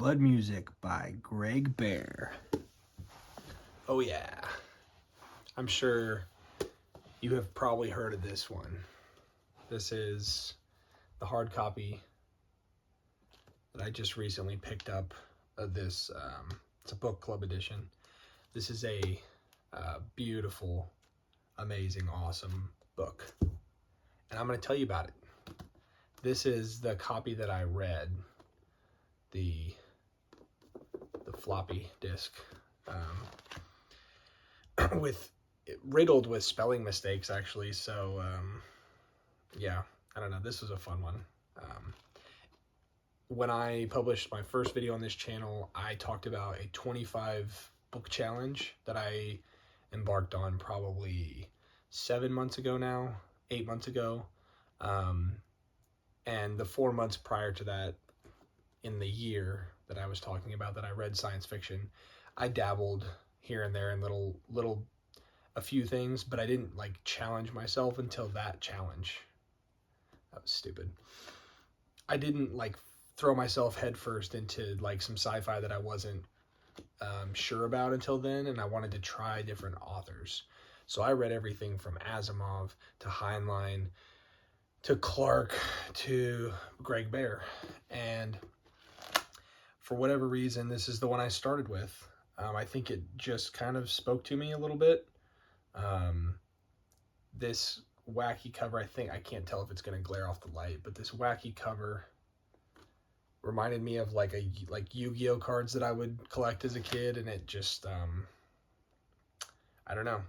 Blood Music by Greg Bear. Oh yeah, I'm sure you have probably heard of this one. This is the hard copy that I just recently picked up of this. It's a book club edition. This is a beautiful, amazing, awesome book, and I'm going to tell you about it. This is the copy that I read, the floppy disk, riddled with spelling mistakes actually. So yeah, I don't know. This was a fun one. When I published my first video on this channel, I talked about a 25 book challenge that I embarked on probably 7 months ago now, 8 months ago. And the 4 months prior to that, in the year that I was talking about that I read science fiction, I dabbled here and there in a few things, but I didn't like challenge myself until that challenge. That was stupid. I didn't like throw myself headfirst into like some sci-fi that I wasn't sure about until then, and I wanted to try different authors. So I read everything from Asimov to Heinlein to Clarke to Greg Bear, and for whatever reason, this is the one I started with. I think it just kind of spoke to me a little bit. This wacky cover, I can't tell if it's going to glare off the light, but this wacky cover reminded me of like Yu-Gi-Oh cards that I would collect as a kid, and it just I don't know.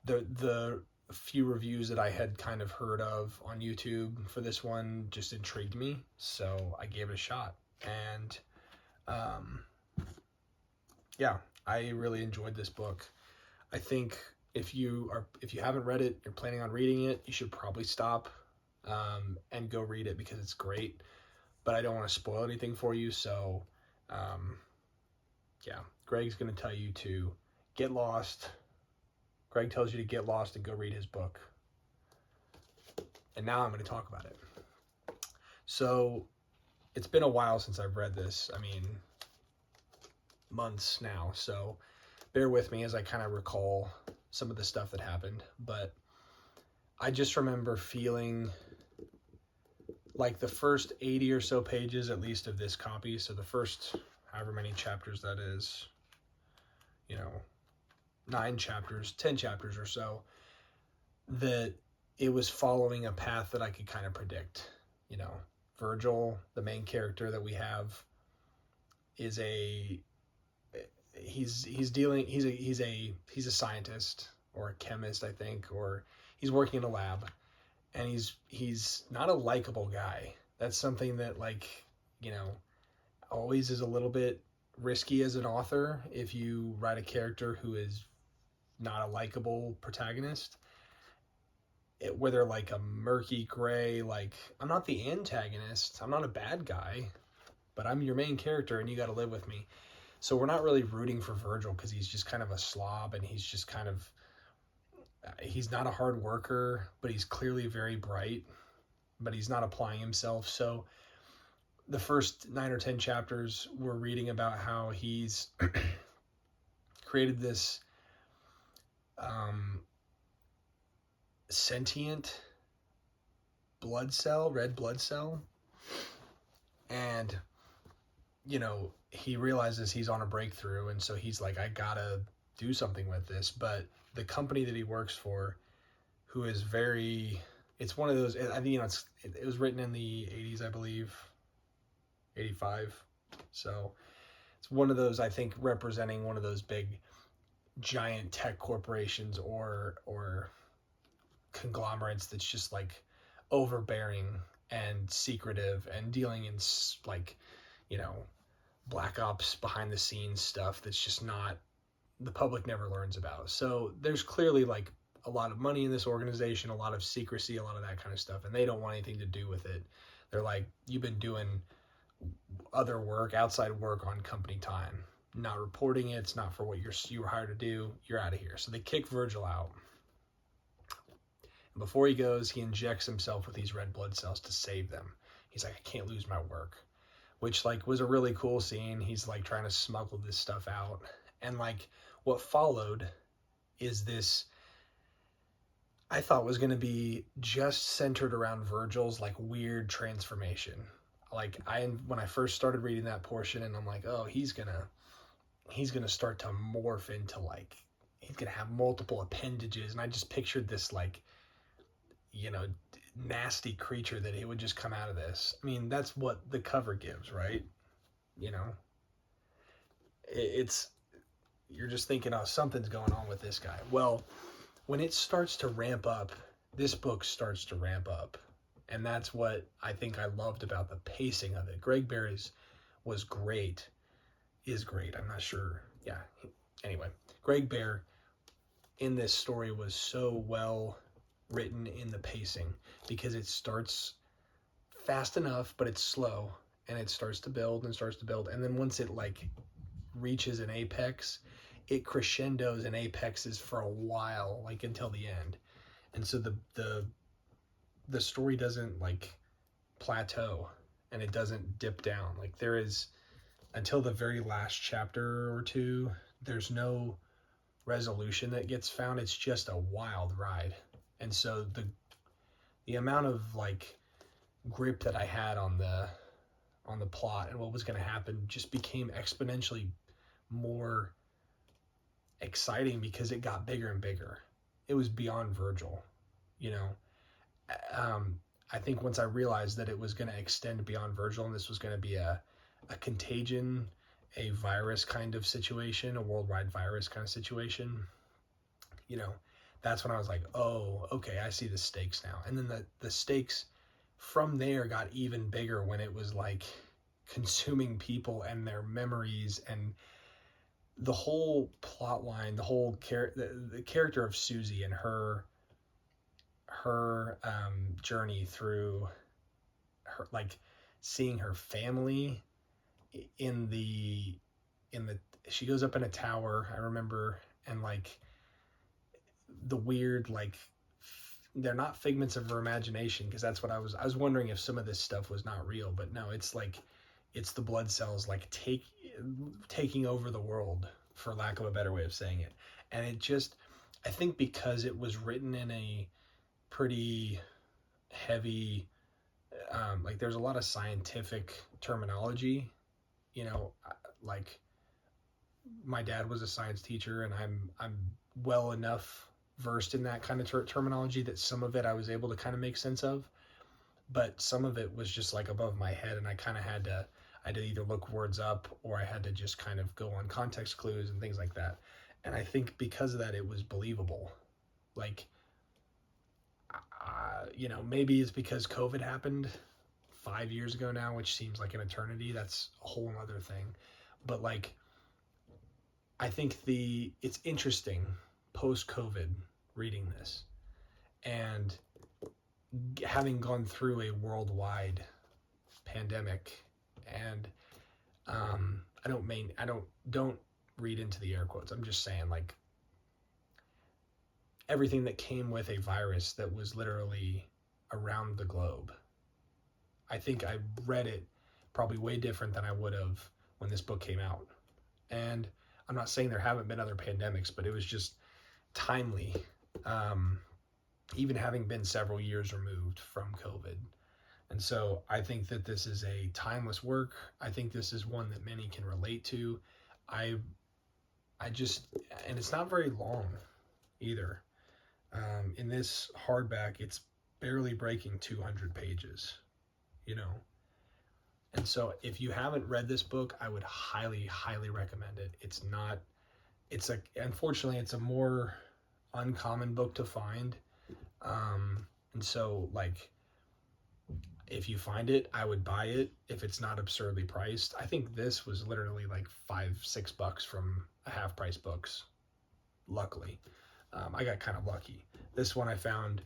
The few reviews that I had kind of heard of on YouTube for this one just intrigued me, so I gave it a shot. And yeah, I really enjoyed this book. I think if you haven't read it, you're planning on reading it, you should probably stop and go read it because it's great. But I don't want to spoil anything for you, so yeah, Greg's going to tell you to get lost. Greg tells you to get lost and go read his book. And now I'm going to talk about it. So it's been a while since I've read this. I mean, months now. So bear with me as I kind of recall some of the stuff that happened. But I just remember feeling like the first 80 or so pages, at least, of this copy. So the first however many chapters that is, 9 chapters, 10 chapters or so, that it was following a path that I could kind of predict. Virgil, the main character that we have, is he's a scientist or a chemist, I think, or he's working in a lab, and he's not a likable guy. That's something that always is a little bit risky as an author if you write a character who is not a likable protagonist, where they're like a murky gray, like, I'm not the antagonist, I'm not a bad guy, but I'm your main character and you got to live with me. So we're not really rooting for Virgil because he's just kind of a slob, and he's just kind of, he's not a hard worker, but he's clearly very bright, but he's not applying himself. So the first 9 or 10 chapters, we're reading about how he's created this sentient red blood cell, and he realizes he's on a breakthrough, and so he's like, I gotta do something with this. But the company that he works for, who is it's one of those, I think, it was written in the 80s, I believe, 85, so it's one of those, I think, representing one of those big giant tech corporations or conglomerates that's just like overbearing and secretive and dealing in black ops behind the scenes stuff that's just not, the public never learns about. So there's clearly like a lot of money in this organization, a lot of secrecy, a lot of that kind of stuff, and they don't want anything to do with it. They're like, you've been doing other work, outside work on company time, not reporting it, it's not for what you were hired to do, you're out of here. So they kick Virgil out. And before he goes, he injects himself with these red blood cells to save them. He's like, I can't lose my work. which like was a really cool scene. He's like trying to smuggle this stuff out. And like what followed is this, I thought was going to be just centered around Virgil's like weird transformation. Like when I first started reading that portion, and I'm like, oh, he's gonna start to morph into like, he's gonna have multiple appendages, and I just pictured this like, you know, nasty creature that it would just come out of this. I mean, that's what the cover gives, right? You know, it's, you're just thinking, oh, something's going on with this guy. Well, when it starts to ramp up, this book starts to ramp up. And that's what I think I loved about the pacing of it. Greg Bear was great. Is great. I'm not sure. Yeah. Anyway, Greg Bear in this story was so well written in the pacing, because it starts fast enough, but it's slow, and it starts to build and starts to build. And then once it like reaches an apex, it crescendos and apexes for a while, like until the end. And so the story doesn't like plateau, and it doesn't dip down. Like there is, until the very last chapter or two, there's no resolution that gets found. It's just a wild ride. And so the amount of like grip that I had on the plot and what was going to happen just became exponentially more exciting, because it got bigger and bigger. It was beyond Virgil, you know. I think once I realized that it was going to extend beyond Virgil, and this was going to be a contagion, a virus kind of situation, a worldwide virus kind of situation, you know, that's when I was like, oh, okay, I see the stakes now. And then the stakes from there got even bigger when it was like consuming people and their memories, and the whole plot line, the whole the character of Susie and her journey through her, like seeing her family in the she goes up in a tower, I remember, and like the weird, like they're not figments of her imagination, because that's what I was wondering if some of this stuff was not real, but no, it's like it's the blood cells like taking over the world, for lack of a better way of saying it. And it just, I think because it was written in a pretty heavy, like there's a lot of scientific terminology, you know, like my dad was a science teacher, and I'm well enough versed in that kind of terminology that some of it I was able to kind of make sense of, but some of it was just like above my head, and I kind of had to either look words up, or I had to just kind of go on context clues and things like that. And I think because of that, it was believable. Like, you know, maybe it's because COVID happened 5 years ago now, which seems like an eternity. That's a whole other thing. But like, I think it's interesting post-COVID reading this, and having gone through a worldwide pandemic, and don't read into the air quotes. I'm just saying, like, everything that came with a virus that was literally around the globe. I think I read it probably way different than I would have when this book came out. And I'm not saying there haven't been other pandemics, but it was just timely, even having been several years removed from COVID. And so I think that this is a timeless work. I think this is one that many can relate to. I just, and it's not very long either. In this hardback, it's barely breaking 200 pages, you know. And so if you haven't read this book, I would highly, highly recommend it. Unfortunately, it's a more uncommon book to find. And so, like, if you find it, I would buy it if it's not absurdly priced. I think this was literally like $5-6 from a half price books. Luckily, I got kind of lucky. This one I found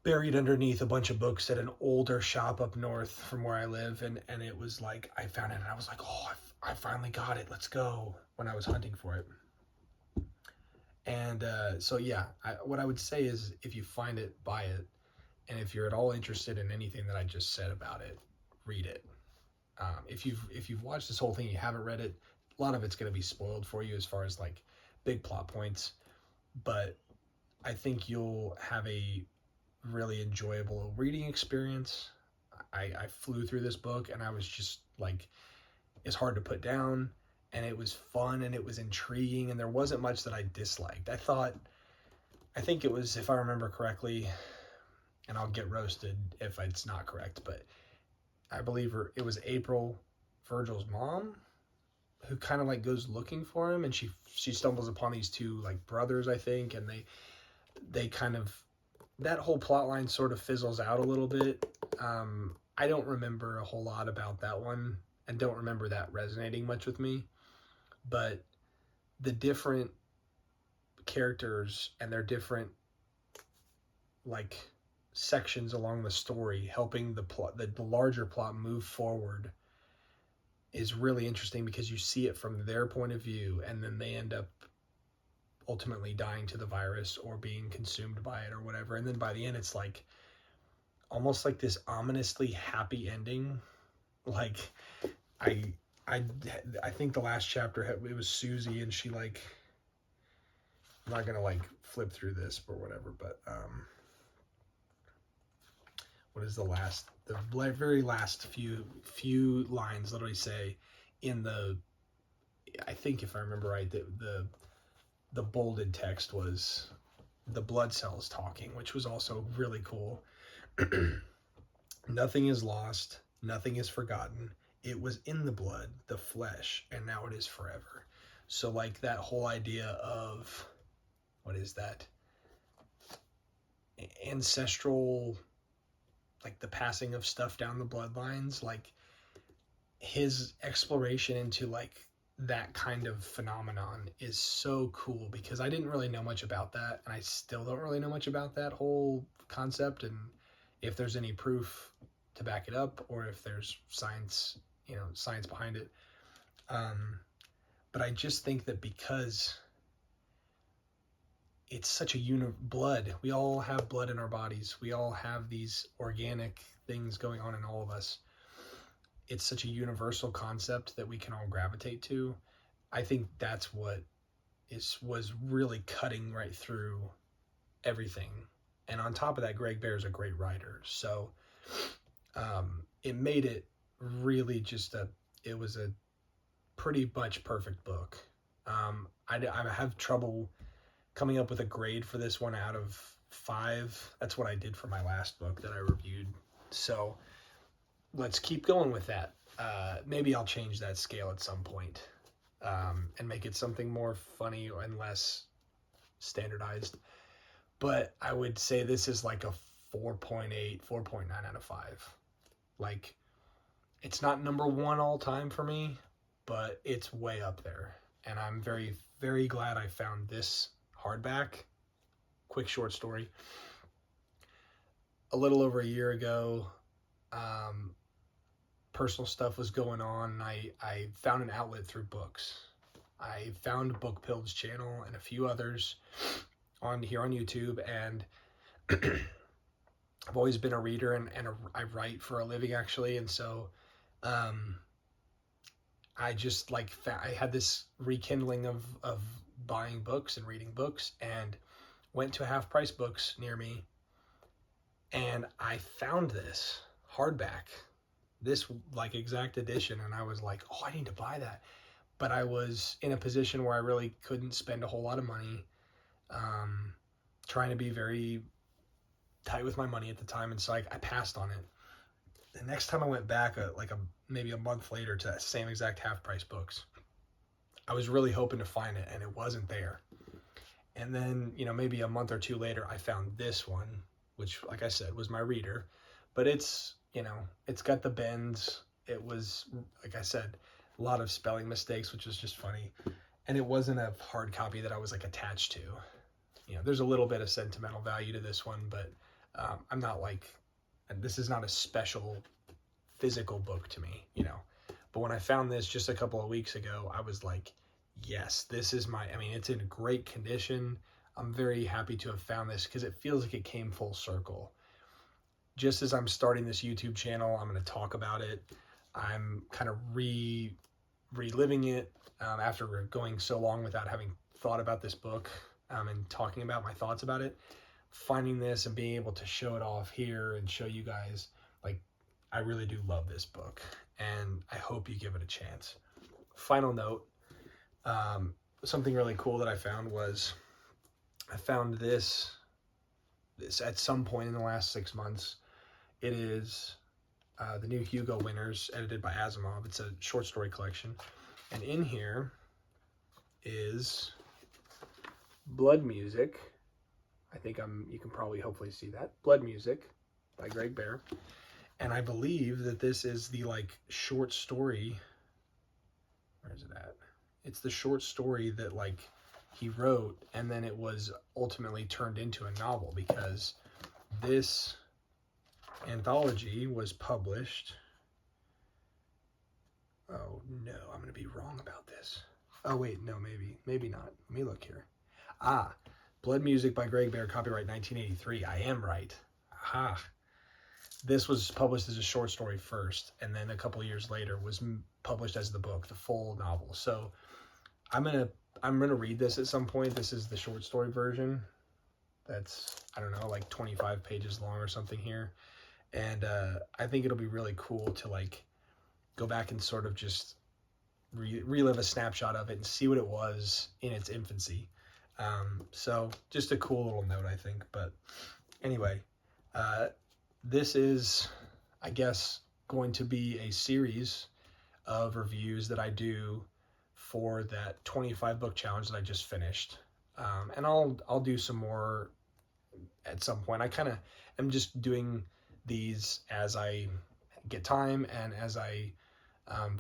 buried underneath a bunch of books at an older shop up north from where I live, and it was like, I found it and I was like, oh, I finally got it, let's go, when I was hunting for it. And so yeah, what I would say is, if you find it, buy it. And if you're at all interested in anything that I just said about it, read it. If you've watched this whole thing, you haven't read it, a lot of it's going to be spoiled for you as far as like big plot points, but I think you'll have a really enjoyable reading experience. I flew through this book and I was just like, it's hard to put down, and it was fun and it was intriguing, and there wasn't much that I disliked. I think it was, if I remember correctly, and I'll get roasted if it's not correct, but I believe it was April, Virgil's mom, who kind of like goes looking for him, and she stumbles upon these two like brothers, I think, and they kind of, that whole plot line sort of fizzles out a little bit. I don't remember a whole lot about that one, and don't remember that resonating much with me, but the different characters and their different like sections along the story helping the plot, the larger plot move forward, is really interesting because you see it from their point of view, and then they end up ultimately dying to the virus or being consumed by it or whatever, and then by the end it's like almost like this ominously happy ending. Like I think the last chapter it was Susie, and she like, I'm not gonna like flip through this or whatever, but what is the very last few lines literally say in the, I think if I remember right, the bolded text was the blood cells talking, which was also really cool. Nothing is lost, nothing is forgotten. It was in the blood, the flesh, and now it is forever. So like that whole idea of, what is that? Ancestral, like the passing of stuff down the bloodlines, like his exploration into like that kind of phenomenon is so cool, because I didn't really know much about that, and I still don't really know much about that whole concept, and if there's any proof to back it up, or if there's science behind it. But I just think that because it's such a blood, we all have blood in our bodies, we all have these organic things going on in all of us. It's such a universal concept that we can all gravitate to. I think that's what was really cutting right through everything. And on top of that, Greg Bear is a great writer. So it made it really it was a pretty much perfect book. I have trouble coming up with a grade for this one out of 5. That's what I did for my last book that I reviewed. So let's keep going with that. Maybe I'll change that scale at some point, and make it something more funny and less standardized. But I would say this is like a 4.8, 4.9 out of 5. Like, it's not number 1 all time for me, but it's way up there. And I'm very, very glad I found this hardback. Quick short story. A little over a year ago, personal stuff was going on, and I found an outlet through books. I found Book Pill's channel and a few others on YouTube, and I've always been a reader, and I write for a living actually, and so I just like I had this rekindling of buying books and reading books, and went to a Half Price Books near me, and I found this hardback, this like exact edition, and I was like, oh, I need to buy that. But I was in a position where I really couldn't spend a whole lot of money, trying to be very tight with my money at the time, and so I passed on it. The next time I went back, maybe a month later, to that same exact Half Price Books, I was really hoping to find it, and it wasn't there. And then, maybe a month or 2 later, I found this one, which, like I said, was my reader. But it's, it's got the bends. It was, like I said, a lot of spelling mistakes, which was just funny. And it wasn't a hard copy that I was like attached to. There's a little bit of sentimental value to this one, but I'm not like, this is not a special physical book to me, But when I found this just a couple of weeks ago, I was like, yes, this is it's in great condition. I'm very happy to have found this, because it feels like it came full circle. Just as I'm starting this YouTube channel, I'm going to talk about it. I'm kind of reliving it after going so long without having thought about this book and talking about my thoughts about it. Finding this and being able to show it off here and show you guys, like, I really do love this book, and I hope you give it a chance. Final note, something really cool that I found was I found this at some point in the last 6 months. It is the new Hugo Winners, edited by Asimov. It's a short story collection. And in here is Blood Music. I think you can probably hopefully see that. Blood Music by Greg Bear. And I believe that this is the like short story. Where is it at? It's the short story that like he wrote, and then it was ultimately turned into a novel, because this anthology was published. Oh no, I'm going to be wrong about this. Oh wait, no, maybe not. Let me look here. Blood Music by Greg Bear, copyright 1983. I am right. Aha. This was published as a short story first, and then a couple of years later was published as the book, the full novel. So I'm gonna read this at some point. This is the short story version. That's, I don't know, like 25 pages long or something here. And I think it'll be really cool to like go back and sort of just relive a snapshot of it and see what it was in its infancy. So just a cool little note, I think. But anyway, this is, I guess, going to be a series of reviews that I do for that 25 book challenge that I just finished. And I'll do some more at some point. I kind of am just doing these as I get time and as I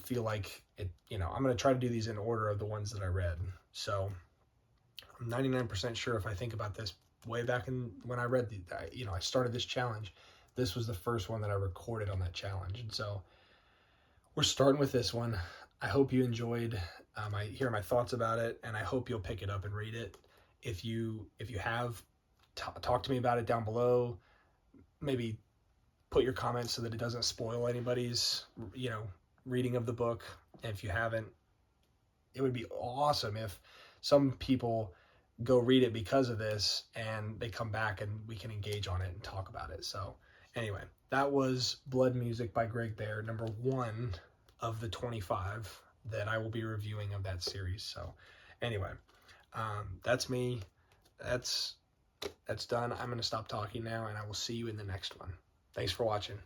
feel like it, I'm going to try to do these in order of the ones that I read. So I'm 99% sure, if I think about this way back when I read I started this challenge, this was the first one that I recorded on that challenge. And so we're starting with this one. I hope you enjoyed hearing my thoughts about it, and I hope you'll pick it up and read it. If you have, talk to me about it down below. Maybe put your comments so that it doesn't spoil anybody's, reading of the book. And if you haven't, it would be awesome if some people go read it because of this and they come back and we can engage on it and talk about it. So anyway, that was Blood Music by Greg Bear, number 1 of the 25 that I will be reviewing of that series. So anyway, that's me. That's done. I'm going to stop talking now, and I will see you in the next one. Thanks for watching.